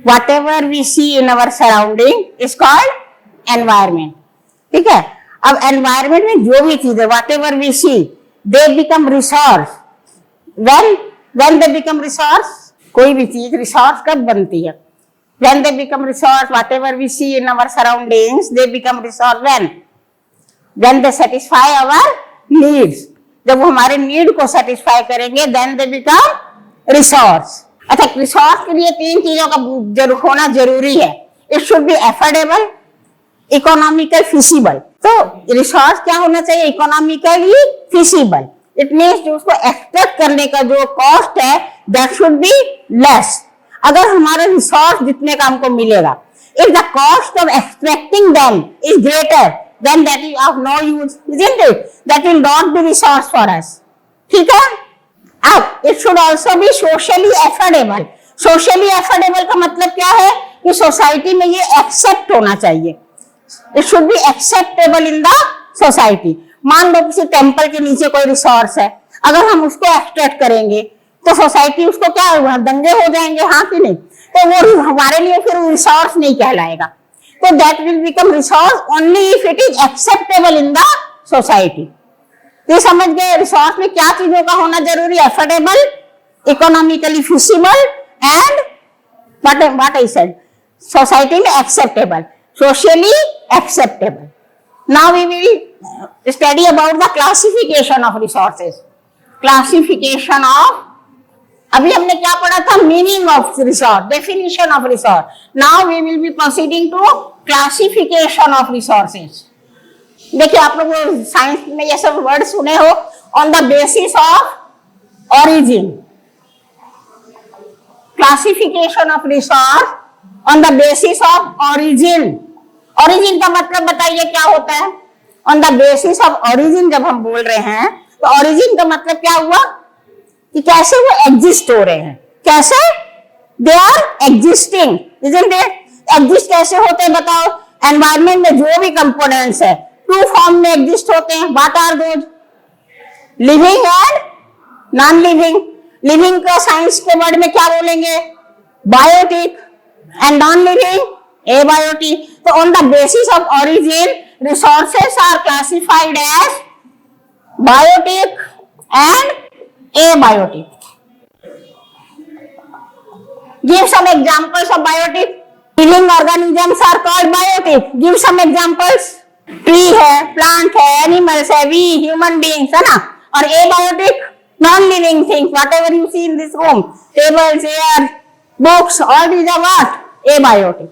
whatever we see in our surrounding is called environment. ठीक है, अब environment में जो भी चीज है, whatever we see, they become resource. When they become resource, कोई भी चीज resource कब बनती है? When they become resource, whatever we see in our surroundings, they become resource when they satisfy our needs. जब वो हमारे नीड को सेटिस्फाई करेंगे, then they become resource. अच्छा, रिसोर्स के लिए तीन चीजों का होना जरूरी है. It should be affordable, economical, feasible. तो रिसोर्स क्या होना चाहिए? Economically feasible. इट मीन्स जो उसको एक्सट्रैक्ट करने का जो कॉस्ट है दैट शुड बी लेस. अगर हमारा रिसोर्स जितने का हमको मिलेगा, if the cost of extracting them is greater than that is of no use, isn't it? That will not be resource for us. ठीक है. अब it should also be socially affordable. Socially affordable का मतलब क्या है कि society में ये एक्सेप्ट होना चाहिए. It should be acceptable in the society. मान लो किसी टेम्पल के नीचे कोई रिसोर्स है, अगर हम उसको एक्सट्रैक्ट करेंगे तो सोसाइटी उसको क्या दंगे हो जाएंगे, हाँ कि नहीं? तो वो हमारे लिए फिर रिसोर्स नहीं कहलाएगा. तो that will become resource only if it is acceptable in the society. ये समझ गए रिसोर्स में क्या चीजों का होना जरूरी? Affordable, economically feasible and what I said, society में acceptable, socially acceptable. Now we will study about the classification of resources. Classification of, अभी हमने क्या पढ़ा था? Meaning of resource, definition of resource. Now we will be proceeding to classification of resources. देखिए, आप लोग science में ये सब वर्ड सुने हो. On the basis of origin, classification of resource on the basis of origin. Origin का मतलब बताइए क्या होता है? On the basis of origin जब हम बोल रहे हैं तो ऑरिजिन का मतलब क्या हुआ कि कैसे वो एग्जिस्ट हो रहे हैं. कैसे? They are existing, isn't it? Exist कैसे होते हैं बताओ? एनवायरमेंट में जो भी कंपोनेंट्स है टू फॉर्म में एग्जिस्ट होते हैं. What are those? Living and non living. Living का साइंस के वर्ड में क्या बोलेंगे? Biotic. And non living abiotic. तो on the basis of origin resources are classified as biotic and abiotic. Give some examples of biotic. Living organisms are called biotic. Give some examples. Tree है, plant है, animals है, we human beings है ना. और abiotic, non living things, whatever you see in this room, table, chair, books, all these are what? Abiotic.